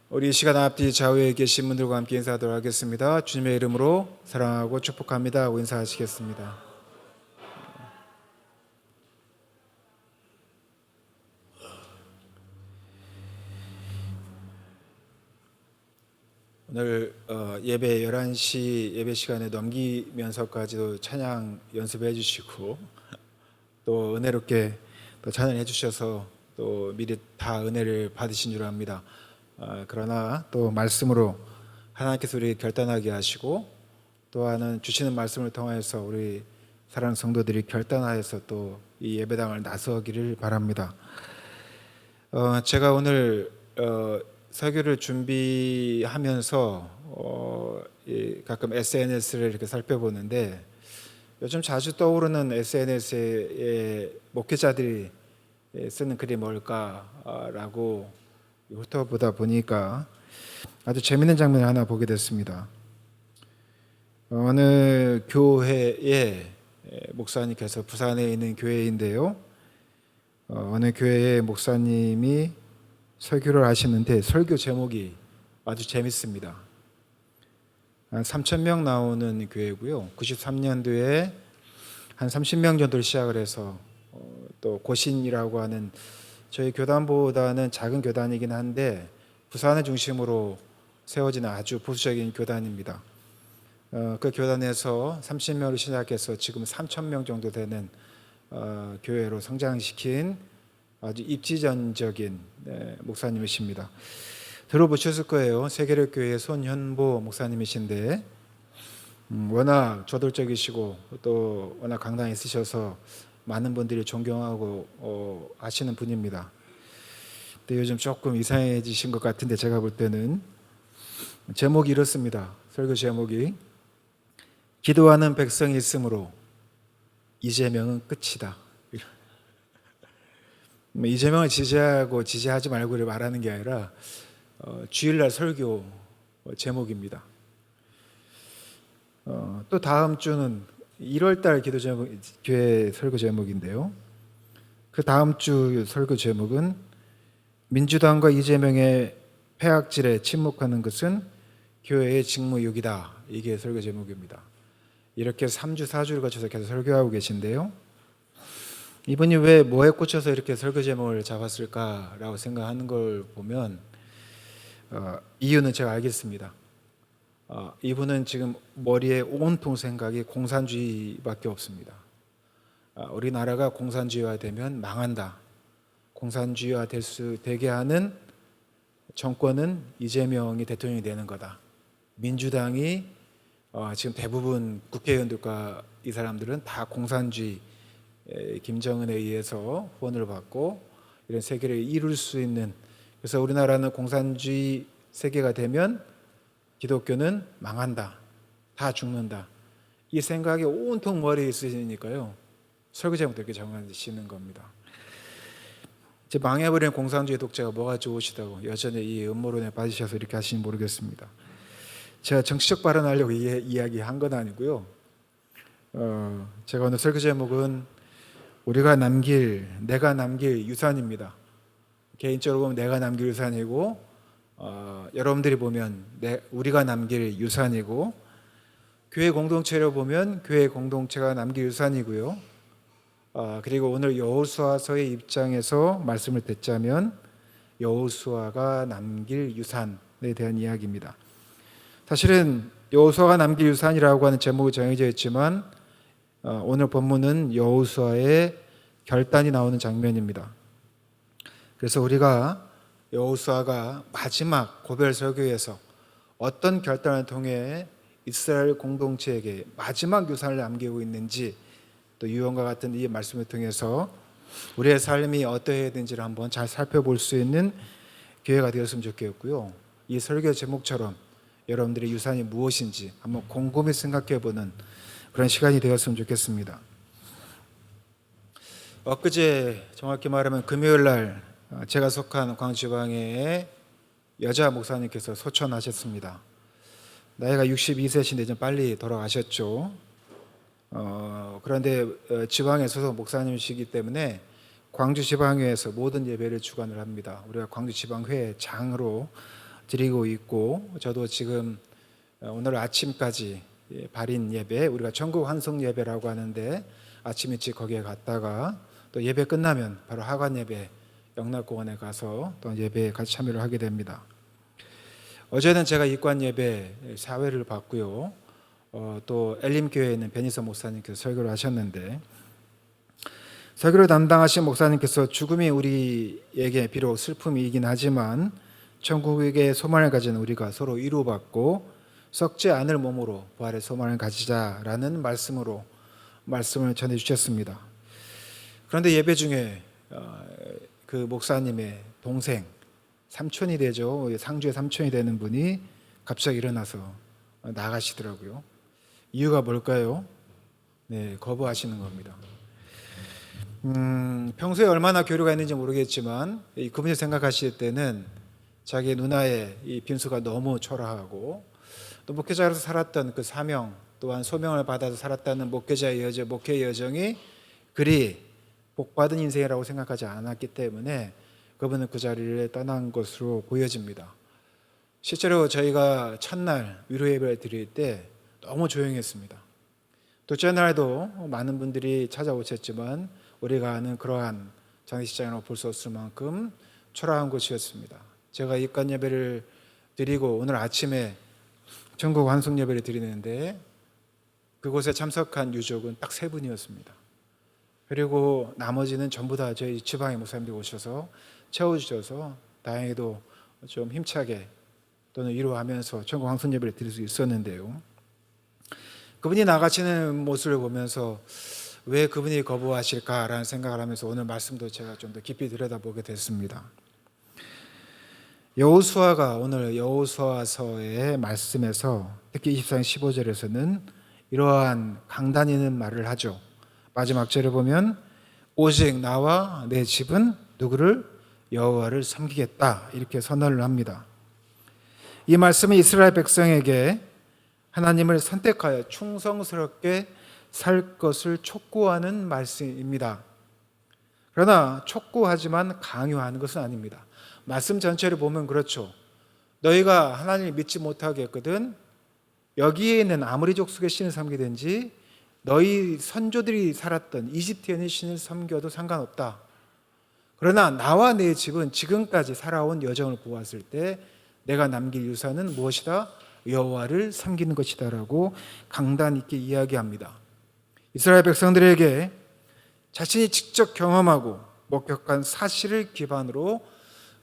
우리 이 시간 앞뒤 좌우에 계신 분들과 함께 인사하도록 하겠습니다. 주님의 이름으로 사랑하고 축복합니다 하고 인사하시겠습니다. 오늘 예배 11시 예배 시간에 넘기면서까지도 찬양 연습해 주시고 또 은혜롭게 또 찬양해 주셔서 또 미리 다 은혜를 받으신 줄 압니다. 그러나 또 말씀으로 하나님께서 우리 결단하게 하시고 또한은 주시는 말씀을 통해서 우리 사랑하는 성도들이 결단하여서 또 이 예배당을 나서기를 바랍니다. 제가 오늘 설교를 준비하면서 가끔 SNS를 이렇게 살펴보는데 요즘 자주 떠오르는 SNS에 목회자들이 쓰는 글이 뭘까라고 훑어보다 보니까 아주 재밌는 장면을 하나 보게 됐습니다. 어느 교회의 목사님께서 부산에 있는 교회인데요. 어느 교회의 목사님이 설교를 하시는데 설교 제목이 아주 재밌습니다. 한 3,000명 나오는 교회고요. 93년도에 한 30명 정도를 시작을 해서 또 고신이라고 하는 저희 교단보다는 작은 교단이긴 한데 부산을 중심으로 세워지는 아주 보수적인 교단입니다. 그 교단에서 30명을 시작해서 지금 3,000명 정도 되는 교회로 성장시킨 아주 입지전적인 목사님이십니다. 들어보셨을 거예요. 세계력교회 손현보 목사님이신데 워낙 저돌적이시고 또 워낙 강단이 있으셔서 많은 분들이 존경하고 하시는 분입니다. 근데 요즘 조금 이상해지신 것 같은데 제가 볼 때는 제목이 이렇습니다. 설교 제목이 기도하는 백성이 있으므로 이재명은 끝이다. 이재명을 지지하고 지지하지 말고를 말하는 게 아니라 주일날 설교 제목입니다. 또 다음 주는 1월달 기도 제목, 교회 설교 제목인데요. 그 다음 주 설교 제목은 민주당과 이재명의 폐악질에 침묵하는 것은 교회의 직무유기다. 이게 설교 제목입니다. 이렇게 3주, 4주를 거쳐서 계속 설교하고 계신데요. 이분이 왜 뭐에 꽂혀서 이렇게 설교 제목을 잡았을까라고 생각하는 걸 보면 이유는 제가 알겠습니다. 이분은 지금 머리에 온통 생각이 공산주의밖에 없습니다. 우리나라가 공산주의화되면 망한다. 공산주의화 되게 하는 정권은 이재명이 대통령이 되는 거다. 민주당이 지금 대부분 국회의원들과 이 사람들은 다 공산주의 김정은에 의해서 후원을 받고 이런 세계를 이룰 수 있는, 그래서 우리나라는 공산주의 세계가 되면 기독교는 망한다. 다 죽는다. 이 생각이 온통 머리에 있으시니까요. 설교 제목도 이렇게 정하시는 겁니다. 이제 망해버린 공산주의 독재가 뭐가 좋으시다고 여전히 이 음모론에 빠지셔서 이렇게 하시는지 모르겠습니다. 제가 정치적 발언하려고 이야기한 건 아니고요. 제가 오늘 설교 제목은 내가 남길 유산입니다. 개인적으로 보면 내가 남길 유산이고 여러분들이 보면 우리가 남길 유산이고 교회 공동체로 보면 교회 공동체가 남길 유산이고요. 그리고 오늘 여호수아서의 입장에서 말씀을 듣자면 여호수아가 남길 유산에 대한 이야기입니다. 사실은 여호수아가 남길 유산이라고 하는 제목이 정해져 있지만 오늘 본문은 여호수아의 결단이 나오는 장면입니다. 그래서 우리가 여호수아가 마지막 고별 설교에서 어떤 결단을 통해 이스라엘 공동체에게 마지막 유산을 남기고 있는지 또 유언과 같은 이 말씀을 통해서 우리의 삶이 어떠해야 되는지를 한번 잘 살펴볼 수 있는 기회가 되었으면 좋겠고요. 이 설교 제목처럼 여러분들의 유산이 무엇인지 한번 곰곰이 생각해보는 그런 시간이 되었으면 좋겠습니다. 엊그제 정확히 말하면 금요일 날 제가 속한 광주지방의 여자 목사님께서 소천하셨습니다. 나이가 62세신데 좀 빨리 돌아가셨죠. 그런데 지방에 소속 목사님이시기 때문에 광주지방회에서 모든 예배를 주관을 합니다. 우리가 광주지방회 장으로 드리고 있고, 저도 지금 오늘 아침까지 발인 예배, 우리가 전국 환송 예배라고 하는데 아침 일찍 거기에 갔다가 또 예배 끝나면 바로 하관 예배 영락공원에 가서 또 예배에 같이 참여를 하게 됩니다. 어제는 제가 입관 예배 사회를 봤고요. 또 엘림교회에 있는 베니서 목사님께서 설교를 하셨는데, 설교를 담당하신 목사님께서 죽음이 우리에게 비록 슬픔이긴 하지만 천국의 소망을 가진 우리가 서로 위로받고 썩지 않을 몸으로 부활의 소망을 가지자라는 말씀을 전해주셨습니다. 그런데 예배 중에 그 목사님의 동생, 삼촌이 되죠. 상주의 삼촌이 되는 분이 갑자기 일어나서 나가시더라고요. 이유가 뭘까요? 네, 거부하시는 겁니다. 평소에 얼마나 교류가 있는지 모르겠지만 그분이 생각하실 때는 자기 누나의 이 빈수가 너무 초라하고 또 목회자로서 살았던 그 사명 또한 소명을 받아서 살았다는 목회자의 목회의 여정이 그리 복받은 인생이라고 생각하지 않았기 때문에 그분은 그 자리를 떠난 것으로 보여집니다. 실제로 저희가 첫날 위로 예배를 드릴 때 너무 조용했습니다. 둘째 날도 많은 분들이 찾아오셨지만 우리가 아는 그러한 장례식장이라고 볼 수 없을 만큼 초라한 곳이었습니다. 제가 입관 예배를 드리고 오늘 아침에 전국 환송 예배를 드리는데 그곳에 참석한 유족은 딱 3분이었습니다. 그리고 나머지는 전부 다 저희 지방의 목사님들이 오셔서 채워주셔서 다행히도 좀 힘차게 또는 위로하면서 전국 환송 예배를 드릴 수 있었는데요. 그분이 나가시는 모습을 보면서 왜 그분이 거부하실까라는 생각을 하면서 오늘 말씀도 제가 좀 더 깊이 들여다보게 됐습니다. 여호수아가 오늘 여호수아서의 말씀에서 특히 24장 15절에서는 이러한 강단 있는 말을 하죠. 마지막 절을 보면 오직 나와 내 집은 누구를? 여호와를 섬기겠다 이렇게 선언을 합니다. 이 말씀은 이스라엘 백성에게 하나님을 선택하여 충성스럽게 살 것을 촉구하는 말씀입니다. 그러나 촉구하지만 강요하는 것은 아닙니다. 말씀 전체를 보면 그렇죠. 너희가 하나님을 믿지 못하게 했거든 여기에 있는 아무리 족속의 신을 섬기든지 너희 선조들이 살았던 이집트에 있는 신을 섬겨도 상관없다. 그러나 나와 내 집은 지금까지 살아온 여정을 보았을 때 내가 남길 유산은 무엇이다? 여호와를 섬기는 것이다 라고 강단 있게 이야기합니다. 이스라엘 백성들에게 자신이 직접 경험하고 목격한 사실을 기반으로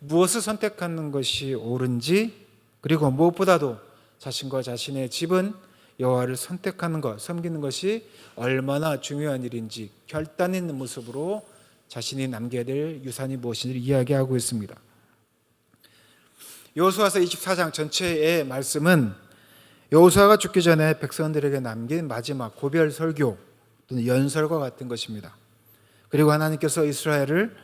무엇을 선택하는 것이 옳은지 그리고 무엇보다도 자신과 자신의 집은 여호와를 선택하는 것, 섬기는 것이 얼마나 중요한 일인지 결단 있는 모습으로 자신이 남겨야 될 유산이 무엇인지를 이야기하고 있습니다. 여호수아서 24장 전체의 말씀은 여호수아가 죽기 전에 백성들에게 남긴 마지막 고별 설교 또는 연설과 같은 것입니다. 그리고 하나님께서 이스라엘을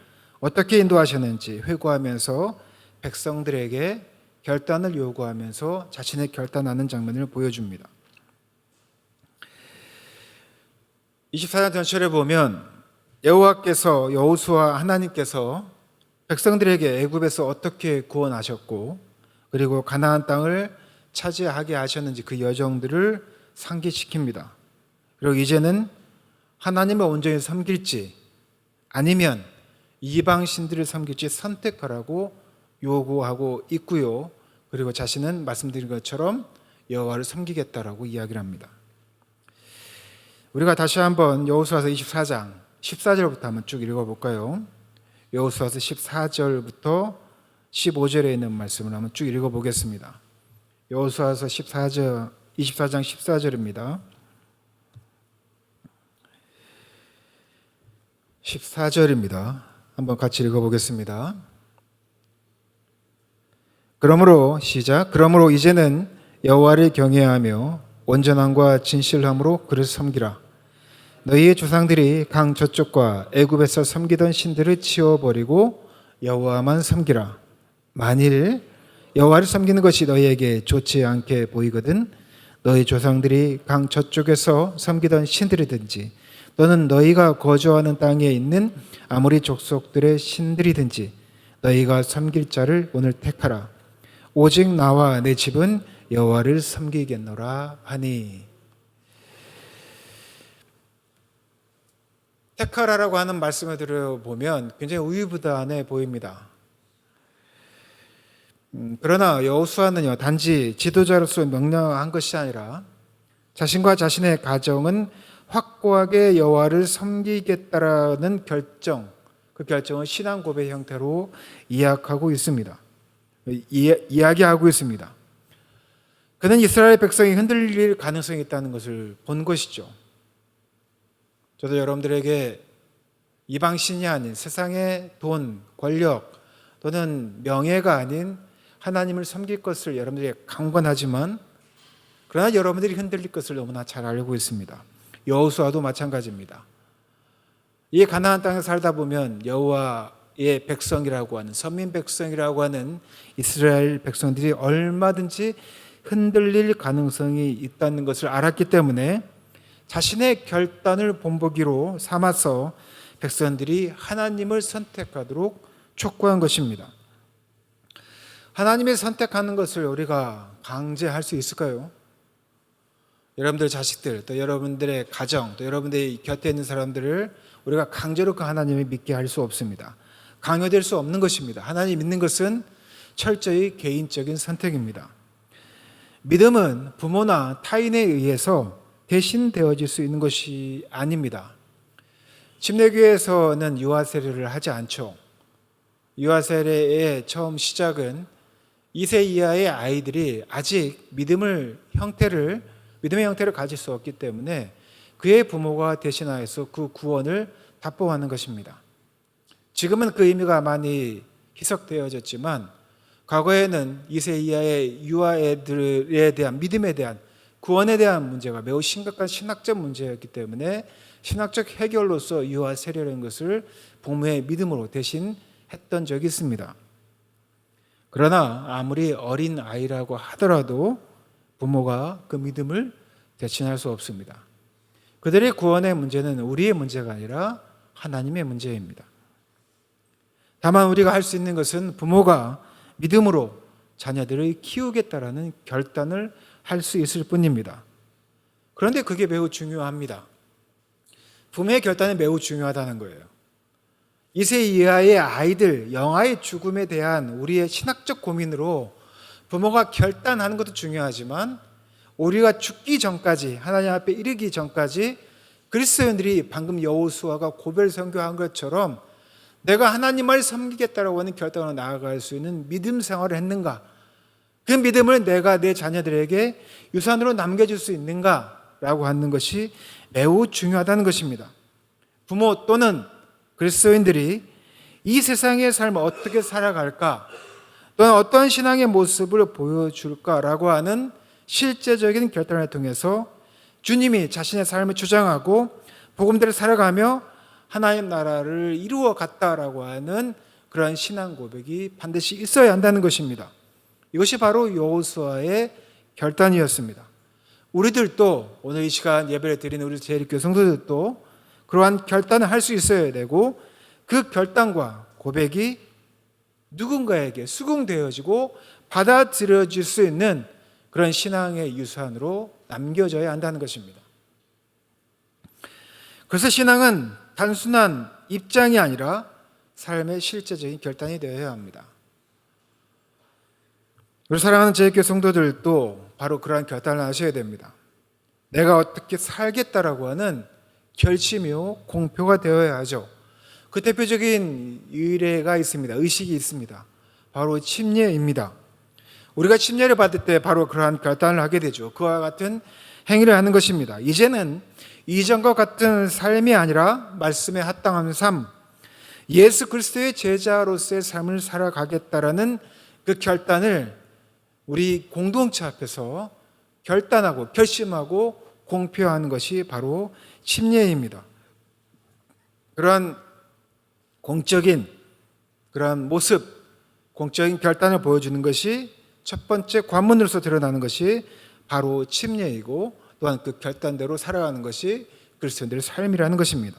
어떻게 인도하셨는지 회고하면서 백성들에게 결단을 요구하면서 자신의 결단하는 장면을 보여줍니다. 24장 전체를 보면 여호와께서 여호수아 하나님께서 백성들에게 애굽에서 어떻게 구원하셨고 그리고 가나안 땅을 차지하게 하셨는지 그 여정들을 상기시킵니다. 그리고 이제는 하나님을 온전히 섬길지 아니면 이방 신들을 섬길지 선택하라고 요구하고 있고요. 그리고 자신은 말씀드린 것처럼 여호와를 섬기겠다라고 이야기를 합니다. 우리가 다시 한번 여호수아서 24장 14절부터 한번 쭉 읽어볼까요? 여호수아서 14절부터 15절에 있는 말씀을 한번 쭉 읽어보겠습니다. 여호수아서 24장 14절입니다. 14절입니다. 한번 같이 읽어보겠습니다. 그러므로 이제는 여호와를 경외하며 온전함과 진실함으로 그를 섬기라. 너희의 조상들이 강 저쪽과 애굽에서 섬기던 신들을 치워버리고 여호와만 섬기라. 만일 여호와를 섬기는 것이 너희에게 좋지 않게 보이거든 너희 조상들이 강 저쪽에서 섬기던 신들이든지 또는 너희가 거주하는 땅에 있는 아무리 족속들의 신들이든지 너희가 섬길 자를 오늘 택하라. 오직 나와 내 집은 여호와를 섬기겠노라 하니. 택하라라고 하는 말씀을 들어보면 굉장히 우유부단해 보입니다. 그러나 여호수아는요, 단지 지도자로서 명령한 것이 아니라 자신과 자신의 가정은 확고하게 여호와를 섬기겠다라는 결정, 그 결정을 신앙 고백 형태로 이야기하고 있습니다. 그는 이스라엘 백성이 흔들릴 가능성이 있다는 것을 본 것이죠. 저도 여러분들에게 이방신이 아닌 세상의 돈, 권력 또는 명예가 아닌 하나님을 섬길 것을 여러분들에게 강권하지만, 그러나 여러분들이 흔들릴 것을 너무나 잘 알고 있습니다. 여호수아도 마찬가지입니다. 이 가나안 땅에 살다 보면 여호와의 백성이라고 하는, 선민 백성이라고 하는 이스라엘 백성들이 얼마든지 흔들릴 가능성이 있다는 것을 알았기 때문에 자신의 결단을 본보기로 삼아서 백성들이 하나님을 선택하도록 촉구한 것입니다. 하나님의 선택하는 것을 우리가 강제할 수 있을까요? 여러분들 자식들, 또 여러분들의 가정, 또 여러분들의 곁에 있는 사람들을 우리가 강제로 그 하나님을 믿게 할 수 없습니다. 강요될 수 없는 것입니다. 하나님 믿는 것은 철저히 개인적인 선택입니다. 믿음은 부모나 타인에 의해서 대신 되어질 수 있는 것이 아닙니다. 침례교회에서는 유아세례를 하지 않죠. 유아세례의 처음 시작은 2세 이하의 아이들이 아직 믿음의 형태를 가질 수 없기 때문에 그의 부모가 대신하여서 그 구원을 답보하는 것입니다. 지금은 그 의미가 많이 희석되어졌지만 과거에는 2세 이하의 유아애들에 대한 믿음에 대한 구원에 대한 문제가 매우 심각한 신학적 문제였기 때문에 신학적 해결로서 유아 세례라는 것을 부모의 믿음으로 대신 했던 적이 있습니다. 그러나 아무리 어린 아이라고 하더라도 부모가 그 믿음을 대신할 수 없습니다. 그들의 구원의 문제는 우리의 문제가 아니라 하나님의 문제입니다. 다만 우리가 할 수 있는 것은 부모가 믿음으로 자녀들을 키우겠다라는 결단을 할 수 있을 뿐입니다. 그런데 그게 매우 중요합니다. 부모의 결단이 매우 중요하다는 거예요. 2세 이하의 아이들, 영아의 죽음에 대한 우리의 신학적 고민으로 부모가 결단하는 것도 중요하지만 우리가 죽기 전까지, 하나님 앞에 이르기 전까지 그리스도인들이 방금 여호수아가 고별 선교한 것처럼 내가 하나님을 섬기겠다라고 하는 결단으로 나아갈 수 있는 믿음 생활을 했는가? 그 믿음을 내가 내 자녀들에게 유산으로 남겨줄 수 있는가라고 하는 것이 매우 중요하다는 것입니다. 부모 또는 그리스도인들이 이 세상의 삶을 어떻게 살아갈까, 또는 어떤 신앙의 모습을 보여줄까라고 하는 실제적인 결단을 통해서 주님이 자신의 삶을 주장하고 복음대로 살아가며 하나님 나라를 이루어 갔다라고 하는 그러한 신앙 고백이 반드시 있어야 한다는 것입니다. 이것이 바로 여호수아의 결단이었습니다. 우리들도 오늘 이 시간 예배를 드리는 우리 제일교회 성도들도 그러한 결단을 할 수 있어야 되고, 그 결단과 고백이 누군가에게 수긍되어지고 받아들여질 수 있는 그런 신앙의 유산으로 남겨져야 한다는 것입니다. 그래서 신앙은 단순한 입장이 아니라 삶의 실제적인 결단이 되어야 합니다. 우리 사랑하는 제일교회 성도들도 바로 그러한 결단을 하셔야 됩니다. 내가 어떻게 살겠다라고 하는 결심이요, 공표가 되어야 하죠. 그 대표적인 의례가 있습니다. 의식이 있습니다. 바로 침례입니다. 우리가 침례를 받을 때 바로 그러한 결단을 하게 되죠. 그와 같은 행위를 하는 것입니다. 이제는 이전과 같은 삶이 아니라 말씀에 합당한 삶, 예수 그리스도의 제자로서의 삶을 살아가겠다라는 그 결단을 우리 공동체 앞에서 결단하고 결심하고 공표하는 것이 바로 침례입니다. 그러한 공적인 그러한 모습, 공적인 결단을 보여주는 것이 첫 번째 관문으로서 드러나는 것이 바로 침례이고, 또한 그 결단대로 살아가는 것이 그리스도인들의 삶이라는 것입니다.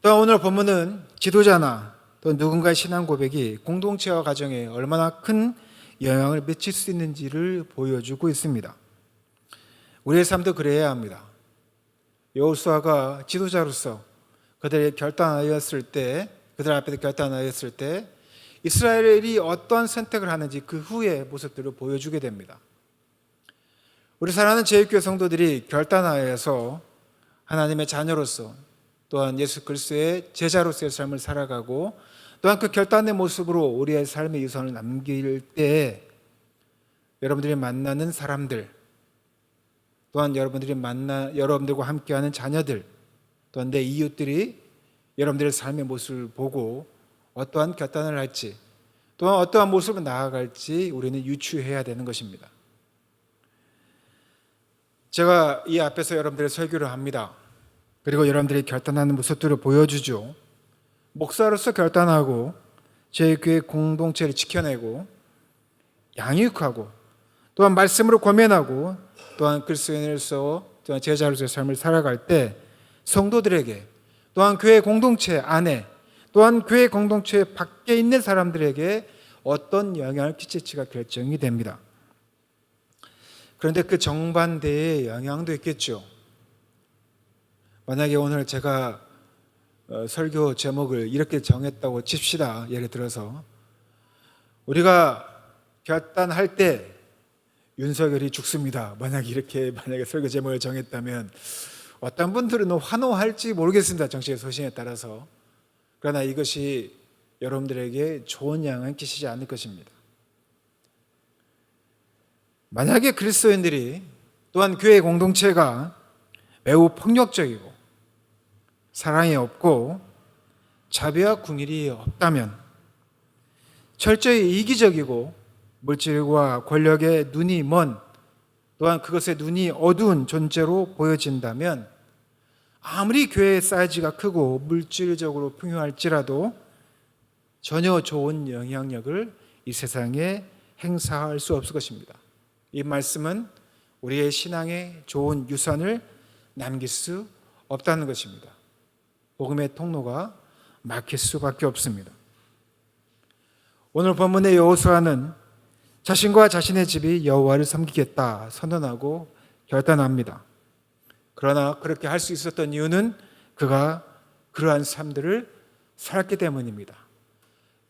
또 오늘 본문은 지도자나 또 누군가의 신앙 고백이 공동체와 가정에 얼마나 큰 영향을 미칠 수 있는지를 보여주고 있습니다. 우리의 삶도 그래야 합니다. 여호수아가 지도자로서 그들 앞에 결단하였을 때 이스라엘이 어떠한 선택을 하는지 그 후의 모습들을 보여주게 됩니다. 우리 사랑하는 제일교회 성도들이 결단하여서 하나님의 자녀로서 또한 예수 그리스도의 제자로서의 삶을 살아가고 또한 그 결단의 모습으로 우리의 삶의 유산을 남길 때 여러분들이 만나는 사람들 또한 여러분들과 함께하는 자녀들 또한 내 이웃들이 여러분들의 삶의 모습을 보고 어떠한 결단을 할지 또한 어떠한 모습으로 나아갈지 우리는 유추해야 되는 것입니다. 제가 이 앞에서 여러분들의 설교를 합니다. 그리고 여러분들이 결단하는 모습들을 보여주죠. 목사로서 결단하고 제 교회 공동체를 지켜내고 양육하고 또한 말씀으로 권면하고 또한 그리스도인으로서 또한 제자로서의 삶을 살아갈 때 성도들에게 또한 교회 공동체 안에 또한 교회 공동체 밖에 있는 사람들에게 어떤 영향을 끼칠지가 결정이 됩니다. 그런데 그 정반대의 영향도 있겠죠. 만약에 오늘 제가 설교 제목을 이렇게 정했다고 칩시다. 예를 들어서 우리가 결단할 때 윤석열이 죽습니다. 만약에 설교 제목을 정했다면 어떤 분들은 환호할지 모르겠습니다. 정치의 소신에 따라서. 그러나 이것이 여러분들에게 좋은 영향을 끼치지 않을 것입니다. 만약에 그리스도인들이 또한 교회 공동체가 매우 폭력적이고 사랑이 없고 자비와 긍휼이 없다면 철저히 이기적이고 물질과 권력에 눈이 먼 또한 그것에 눈이 어두운 존재로 보여진다면 아무리 교회의 사이즈가 크고 물질적으로 풍요할지라도 전혀 좋은 영향력을 이 세상에 행사할 수 없을 것입니다. 이 말씀은 우리의 신앙에 좋은 유산을 남길 수 없다는 것입니다. 복음의 통로가 막힐 수밖에 없습니다. 오늘 본문의 여호수아는 자신과 자신의 집이 여호와를 섬기겠다 선언하고 결단합니다. 그러나 그렇게 할 수 있었던 이유는 그가 그러한 삶들을 살았기 때문입니다.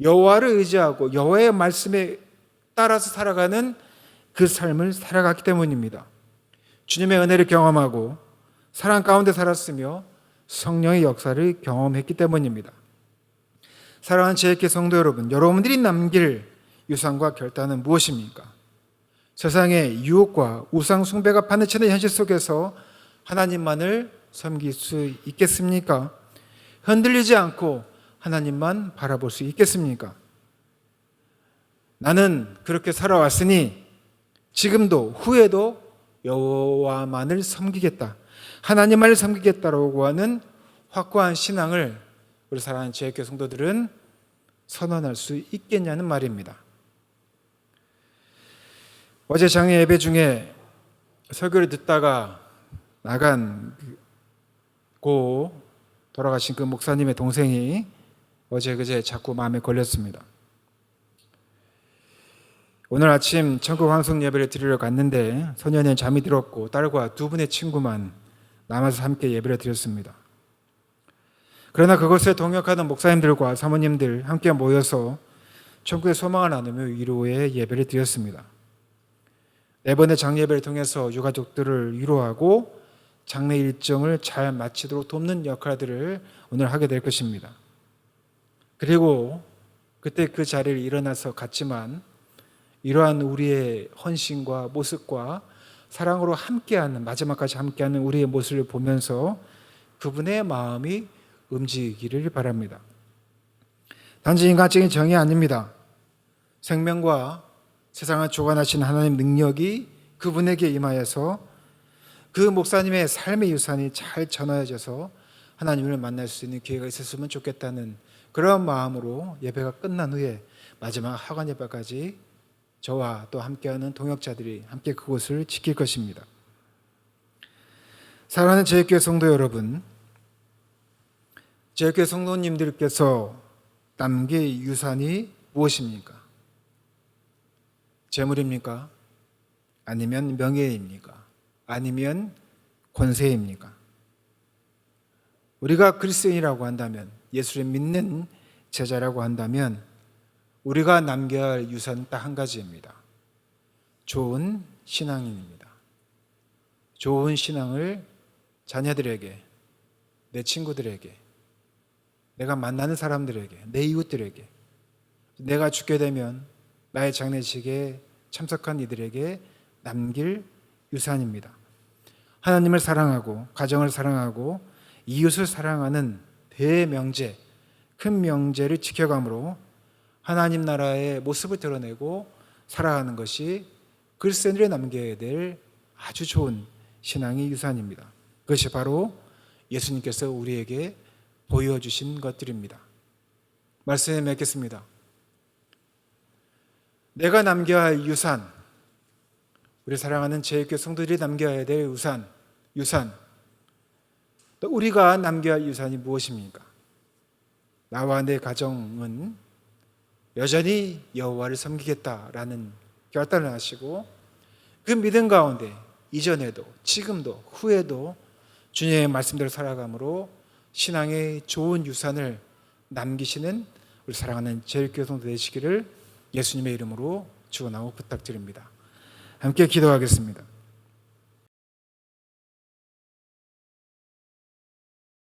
여호와를 의지하고 여호와의 말씀에 따라서 살아가는 그 삶을 살아갔기 때문입니다. 주님의 은혜를 경험하고 사랑 가운데 살았으며 성령의 역사를 경험했기 때문입니다. 사랑하는 제일교회 성도 여러분, 여러분들이 남길 유산과 결단은 무엇입니까? 세상의 유혹과 우상 숭배가 파헤치는 현실 속에서 하나님만을 섬길 수 있겠습니까? 흔들리지 않고 하나님만 바라볼 수 있겠습니까? 나는 그렇게 살아왔으니 지금도 후에도 여호와만을 섬기겠다, 하나님만을 섬기겠다라고 하는 확고한 신앙을 우리 사랑하는 제일교회 성도들은 선언할 수 있겠냐는 말입니다. 어제 장례 예배 중에 설교를 듣다가 돌아가신 그 목사님의 동생이 어제 그제 자꾸 마음에 걸렸습니다. 오늘 아침 천국 환송 예배를 드리러 갔는데 소년은 잠이 들었고 딸과 두 분의 친구만 남아서 함께 예배를 드렸습니다. 그러나 그것에 동역하는 목사님들과 사모님들 함께 모여서 천국의 소망을 나누며 위로의 예배를 드렸습니다. 네 번의 장례예배를 통해서 유가족들을 위로하고 장례 일정을 잘 마치도록 돕는 역할들을 오늘 하게 될 것입니다. 그리고 그때 그 자리를 일어나서 갔지만 이러한 우리의 헌신과 모습과 사랑으로 함께하는, 마지막까지 함께하는 우리의 모습을 보면서 그분의 마음이 움직이기를 바랍니다. 단지 인간적인 정의 아닙니다. 생명과 세상을 주관하신 하나님 능력이 그분에게 임하여서 그 목사님의 삶의 유산이 잘 전해져서 하나님을 만날 수 있는 기회가 있었으면 좋겠다는 그런 마음으로 예배가 끝난 후에 마지막 하관 예배까지 저와 또 함께하는 동역자들이 함께 그곳을 지킬 것입니다. 사랑하는 제일교회 성도 여러분, 제일교회 성도님들께서 남길 유산이 무엇입니까? 재물입니까? 아니면 명예입니까? 아니면 권세입니까? 우리가 그리스도인이라고 한다면, 예수를 믿는 제자라고 한다면 우리가 남겨야 할 유산은 딱 한 가지입니다. 좋은 신앙인입니다. 좋은 신앙을 자녀들에게, 내 친구들에게, 내가 만나는 사람들에게, 내 이웃들에게, 내가 죽게 되면 나의 장례식에 참석한 이들에게 남길 유산입니다. 하나님을 사랑하고 가정을 사랑하고 이웃을 사랑하는 대명제, 큰 명제를 지켜감으로 하나님 나라의 모습을 드러내고 살아가는 것이 그리스도인들이 남겨야 될 아주 좋은 신앙의 유산입니다. 그것이 바로 예수님께서 우리에게 보여주신 것들입니다. 말씀에 맺겠습니다. 내가 남겨야 할 유산, 우리 사랑하는 제일교회 성도들이 남겨야 될 유산, 또 우리가 남겨야 할 유산이 무엇입니까? 나와 내 가정은 여전히 여호와를 섬기겠다라는 결단을 하시고 그 믿음 가운데 이전에도 지금도 후에도 주님의 말씀대로 살아감으로 신앙의 좋은 유산을 남기시는 우리 사랑하는 제일교회 성도 되시기를 예수님의 이름으로 축원하고 부탁드립니다. 함께 기도하겠습니다.